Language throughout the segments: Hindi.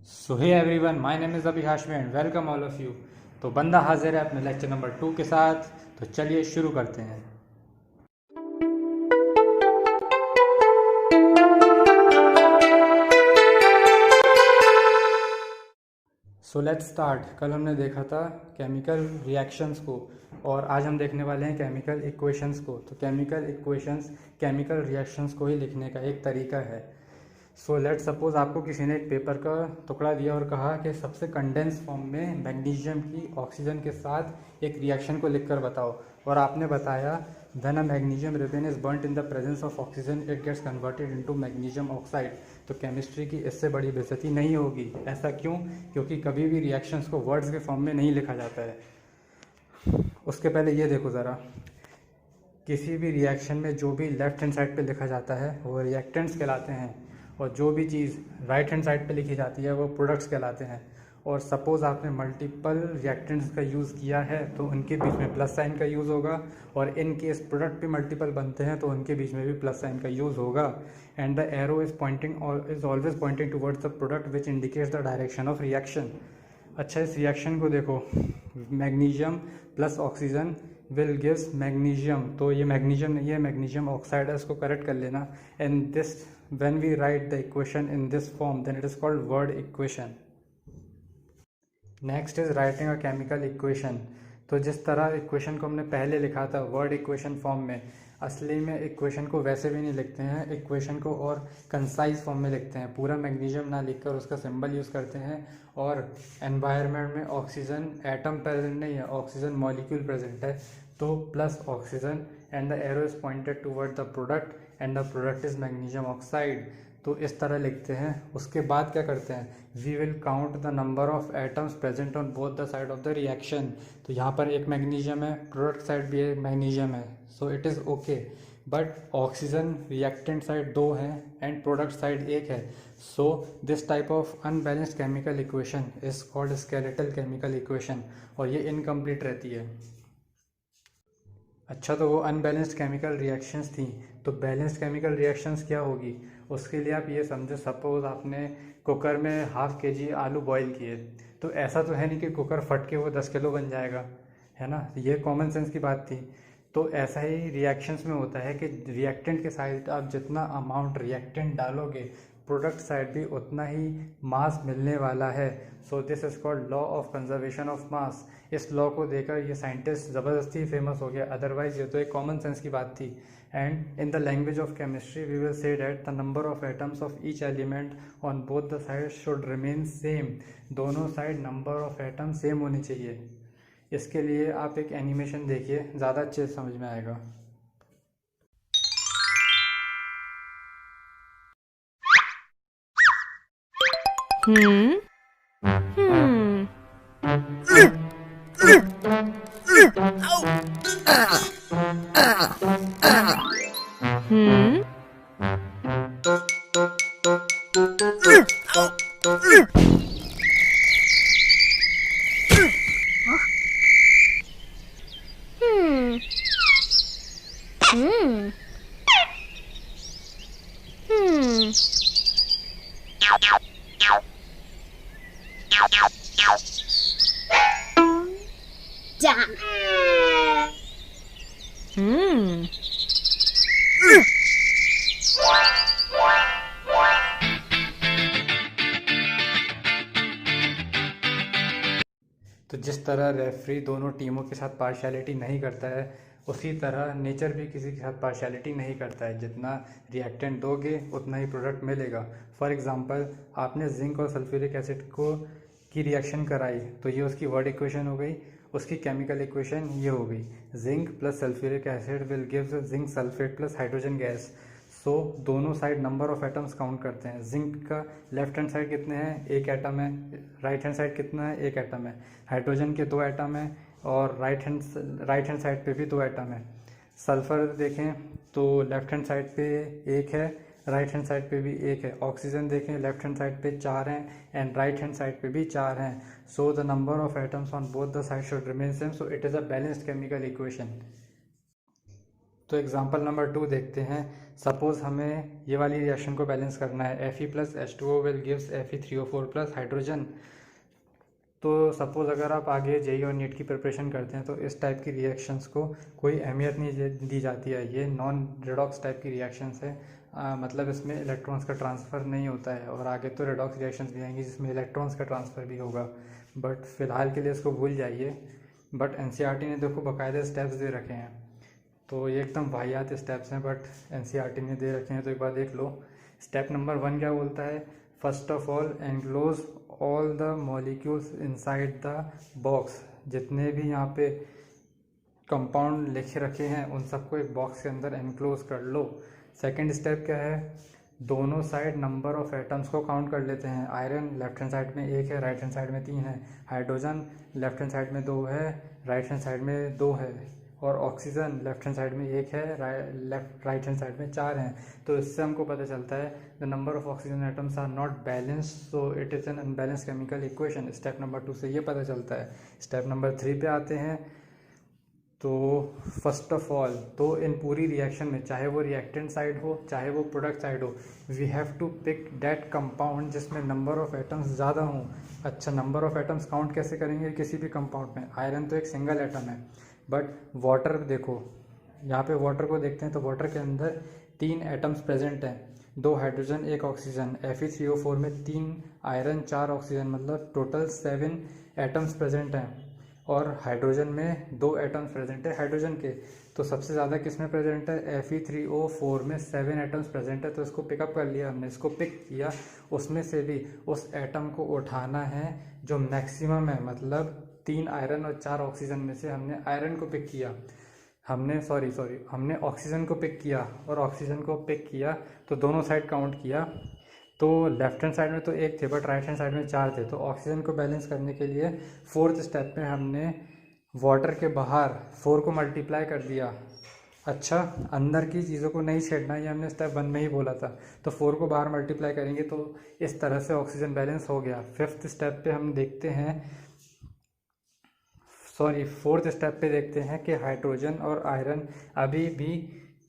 So hey everyone, my name is Abhi Hashmi and welcome all of you. तो बंदा हाजिर है अपने लेक्चर नंबर 2 के साथ। तो चलिए शुरू करते हैं। So let's start. कल हमने देखा था केमिकल रिएक्शंस को और आज हम देखने वाले हैं केमिकल इक्वेशंस को। तो केमिकल इक्वेशंस केमिकल रिएक्शंस को ही लिखने का एक तरीका है। सो लेट सपोज आपको किसी ने एक पेपर का टुकड़ा दिया और कहा कि सबसे कंडेंस फॉर्म में मैग्नीशियम की ऑक्सीजन के साथ एक रिएक्शन को लिखकर बताओ, और आपने बताया when a magnesium ribbon is burnt in the presence of oxygen it gets converted into magnesium oxide. तो केमिस्ट्री की इससे बड़ी बेइज्जती नहीं होगी। ऐसा क्यों? क्योंकि कभी भी रिएक्शंस को वर्ड्स के फॉर्म में नहीं लिखा जाता है। उसके पहले ये देखो ज़रा, किसी भी रिएक्शन में जो भी लेफ्ट हैंड साइड पे लिखा जाता है वो रिएक्टेंट्स कहलाते हैं, और जो भी चीज़ राइट हैंड साइड पे लिखी जाती है वो प्रोडक्ट्स कहलाते हैं। और सपोज़ आपने मल्टीपल रिएक्टेंट्स का यूज़ किया है तो उनके बीच में प्लस साइन का यूज़ होगा, और इन केस प्रोडक्ट भी मल्टीपल बनते हैं तो उनके बीच में भी प्लस साइन का यूज़ होगा। And the arrow is always pointing towards the product which indicates the direction of reaction. अच्छा, इस रिएक्शन को देखो, magnesium plus oxygen will gives magnesium. तो ये मैग्नीशियम नहीं है, मैग्नीशियम ऑक्साइड है, इसको करेक्ट कर लेना। And this when we write the equation in this form then it is called word equation. Next is writing a chemical equation. तो जिस तरह इक्वेशन को हमने पहले लिखा था वर्ड इक्वेशन फॉर्म में, असली में इक्वेशन को वैसे भी नहीं लिखते हैं। इक्वेशन को और कंसाइज फॉर्म में लिखते हैं, पूरा मैग्नीशियम ना लिखकर उसका सिंबल यूज़ करते हैं। और एनवायरनमेंट में ऑक्सीजन एटम प्रेजेंट नहीं है, ऑक्सीजन मॉलिक्यूल प्रेजेंट है, तो plus oxygen and the arrow is pointed toward the product and the product is magnesium oxide. तो इस तरह लिखते हैं। उसके बाद क्या करते हैं, we will count the number of atoms present on both the side of the reaction. तो यहाँ पर एक मैग्नीशियम है, प्रोडक्ट साइड भी एक मैग्नीशियम है, सो it is okay. But oxygen reactant side 2 है एंड प्रोडक्ट साइड 1 है, so this type of unbalanced chemical equation is called skeletal chemical equation, और ये इनकम्प्लीट रहती है। अच्छा, तो वो अनबैलेंस्ड केमिकल रिएक्शंस थी, तो बैलेंस्ड केमिकल रिएक्शंस क्या होगी? उसके लिए आप ये समझो, सपोज आपने कुकर में 1/2 kg आलू बॉईल किए, तो ऐसा तो है नहीं कि कुकर फट के वो 10 किलो बन जाएगा, है ना। ये कॉमन सेंस की बात थी। तो ऐसा ही रिएक्शंस में होता है कि रिएक्टेंट के साइड आप जितना अमाउंट रिएक्टेंट डालोगे प्रोडक्ट साइड भी उतना ही मास मिलने वाला है। So this is called law of conservation of mass. इस लॉ को देकर ये साइंटिस्ट ज़बरदस्ती फेमस हो गया, अदरवाइज ये तो एक कॉमन सेंस की बात थी। And in the language of chemistry we will say that the number of atoms of each element on both the side should remain same. दोनों side number of atom same होनी चाहिए। इसके लिए आप एक एनिमेशन देखिए, ज़्यादा अच्छे से समझ में आएगा। Hmm. Hmm. Hmm. Hmm. Hmm. Hmm. Done. Hmm. तो जिस तरह रेफरी दोनों टीमों के साथ पार्शियलिटी नहीं करता है, उसी तरह नेचर भी किसी के साथ पार्शियलिटी नहीं करता है। जितना रिएक्टेंट दोगे उतना ही प्रोडक्ट मिलेगा। फॉर एग्जांपल, आपने जिंक और सल्फ्यूरिक एसिड को की रिएक्शन कराई, तो ये उसकी वर्ड इक्वेशन हो गई। उसकी केमिकल इक्वेशन ये हो गई, zinc plus sulphuric acid will give zinc sulphate plus hydrogen gas. So दोनों side number of atoms count करते हैं। जिंक का लेफ्ट हैंड साइड कितने हैं? 1 एटम है। राइट हैंड साइड कितना है? 1 एटम है। हाइड्रोजन के 2 एटम है, और राइट हैंड साइड पे भी 2 एटम है। सल्फर देखें तो लेफ्ट हैंड साइड पे 1 है, राइट हैंड साइड पे भी 1 है। ऑक्सीजन देखें, लेफ्ट हैंड साइड पे 4 हैं एंड राइट हैंड साइड पे भी 4 हैं। So the number of atoms on both the side should remain same, so it is a balanced chemical equation. तो एग्जांपल नंबर 2 देखते हैं। सपोज़ हमें ये वाली रिएक्शन को बैलेंस करना है। Fe plus H2O will gives Fe3O4 plus hydrogen. तो सपोज़ अगर आप आगे जेईई और नीट की प्रिपरेशन करते हैं तो इस टाइप की रिएक्शंस को कोई अहमियत नहीं दी जाती है। ये नॉन रेडॉक्स टाइप की रिएक्शंस है, मतलब इसमें इलेक्ट्रॉन्स का ट्रांसफ़र नहीं होता है। और आगे तो रेडॉक्स रिएक्शंस भी आएंगी जिसमें इलेक्ट्रॉन्स का ट्रांसफ़र भी होगा, बट फ़िलहाल के लिए इसको भूल जाइए। बट एनसीईआरटी ने देखो बाकायदा स्टेप्स दे रखे हैं, तो ये एकदम वाहियात स्टेप्स हैं, बट एनसीईआरटी ने दे रखे हैं, तो एक बार देख लो। स्टेप नंबर 1 क्या बोलता है? First of all enclose all the molecules inside the box. जितने भी यहाँ पे कंपाउंड लिखे रखे हैं उन सबको एक बॉक्स के अंदर एनक्लोज कर लो। सेकंड स्टेप क्या है? दोनों साइड नंबर ऑफ एटम्स को काउंट कर लेते हैं। आयरन लेफ्ट हैंड साइड में 1 है, राइट हैंड साइड में 3 है। हाइड्रोजन लेफ्ट हैंड साइड में 2 है, राइट हैंड साइड में 2 है। और ऑक्सीजन लेफ्ट हैंड साइड में 1 है, राइट हैंड साइड में 4 हैं। तो इससे हमको पता चलता है the number of oxygen atoms are not balance, so it is an unbalance chemical equation. Step number 2 से ये पता चलता है। स्टेप नंबर 3 पे आते हैं। तो फर्स्ट ऑफ ऑल तो इन पूरी रिएक्शन में, चाहे वो रिएक्टेंट साइड हो चाहे वो प्रोडक्ट साइड हो, we have to pick that compound जिसमें नंबर ऑफ एटम्स ज़्यादा हों। अच्छा, नंबर ऑफ एटम्स काउंट कैसे करेंगे किसी भी कंपाउंड में? आयरन तो एक सिंगल एटम है, बट वाटर देखो, यहाँ पे वाटर को देखते हैं तो वाटर के अंदर 3 एटम्स प्रेजेंट हैं, 2 हाइड्रोजन 1 ऑक्सीजन। Fe3O4 में 3 आयरन 4 ऑक्सीजन, मतलब टोटल 7 एटम्स प्रेजेंट हैं। और हाइड्रोजन में 2 एटम्स प्रेजेंट है हाइड्रोजन के। तो सबसे ज़्यादा किस में प्रेजेंट है? Fe3O4 में 7 एटम्स प्रेजेंट है। तो इसको पिकअप कर लिया हमने, इसको पिक किया। उसमें से भी उस एटम को उठाना है जो मैक्सिमम है, मतलब 3 आयरन और 4 ऑक्सीजन में से हमने आयरन को पिक किया। हमने ऑक्सीजन को पिक किया और ऑक्सीजन को पिक किया तो दोनों साइड काउंट किया। तो लेफ्ट हैंड साइड में तो 1 थे, बट राइट हैंड साइड में 4 थे। तो ऑक्सीजन को बैलेंस करने के लिए 4th स्टेप में हमने वाटर के बाहर 4 को मल्टीप्लाई कर दिया। अच्छा, अंदर की चीज़ों को नहीं छेड़ना, ये हमने स्टेप 1 में ही बोला था। तो 4 को बाहर मल्टीप्लाई करेंगे तो इस तरह से ऑक्सीजन बैलेंस हो गया। 4th स्टेप पे देखते हैं कि हाइड्रोजन और आयरन अभी भी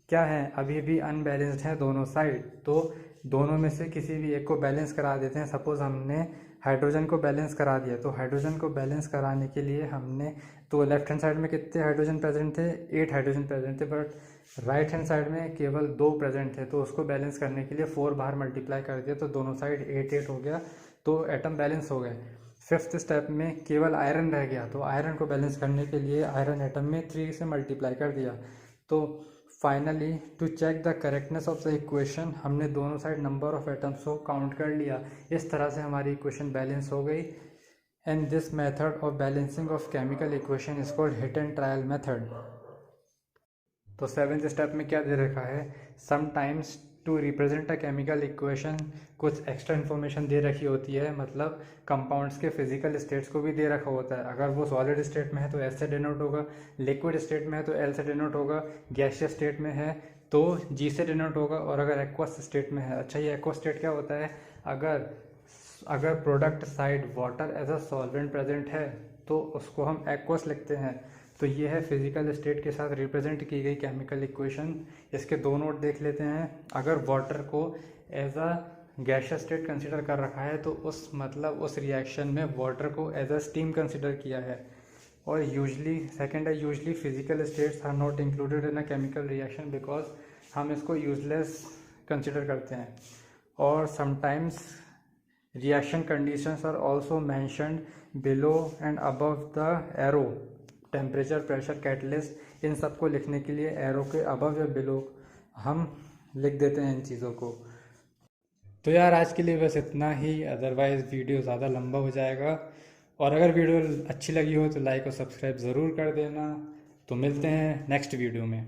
क्या है? अभी भी अनबैलेंस्ड है दोनों साइड। तो दोनों में से किसी भी एक को बैलेंस करा देते हैं। सपोज़ हमने हाइड्रोजन को बैलेंस करा दिया, तो हाइड्रोजन को बैलेंस कराने के लिए हमने, तो लेफ्ट हैंड साइड में कितने हाइड्रोजन प्रेजेंट थे? 8 हाइड्रोजन प्रेजेंट थे, बट राइट हैंड साइड में केवल 2 प्रेजेंट थे। तो उसको बैलेंस करने के लिए 4 बाहर मल्टीप्लाई कर दिया, तो दोनों साइड 8 हो गया, तो एटम बैलेंस हो गए। 5th स्टेप में केवल आयरन रह गया, तो आयरन को बैलेंस करने के लिए आयरन एटम में 3 से मल्टीप्लाई कर दिया। तो finally to check the correctness of the equation हमने दोनों साइड नंबर ऑफ एटम्स को काउंट कर लिया। इस तरह से हमारी इक्वेशन बैलेंस हो गई। And this method of balancing of chemical equation is called hit and trial method. तो 7th स्टेप में क्या दे रखा है? Sometimes to represent a chemical equation कुछ एक्स्ट्रा इन्फॉर्मेशन दे रखी होती है, मतलब कंपाउंड्स के फिजिकल स्टेट्स को भी दे रखा होता है। अगर वो सॉलिड स्टेट में है तो एस से डिनोट होगा, लिक्विड स्टेट में है तो एल से डिनोट होगा, गैसियस स्टेट में है तो जी से डिनोट होगा, और अगर एक्वस स्टेट में है। अच्छा, ये एक्वस स्टेट क्या होता है? अगर product side water as a solvent present है तो उसको हम एक्वस लिखते हैं। तो ये है फिजिकल स्टेट के साथ रिप्रेजेंट की गई केमिकल इक्वेशन। इसके 2 नोट देख लेते हैं। अगर वाटर को as a gaseous state consider कर रखा है तो उस रिएक्शन में वाटर को एज अ स्टीम कंसिडर किया है। और usually physical states are not included in a chemical reaction because हम इसको यूजलेस कंसिडर करते हैं। और sometimes reaction conditions are also mentioned below and above the arrow. Temperature, pressure, catalyst, इन सब को लिखने के लिए एरो के अबव या बिलो हम लिख देते हैं इन चीज़ों को। तो यार आज के लिए बस इतना ही, अदरवाइज़ वीडियो ज़्यादा लंबा हो जाएगा। और अगर वीडियो अच्छी लगी हो तो लाइक और सब्सक्राइब ज़रूर कर देना। तो मिलते हैं नेक्स्ट वीडियो में।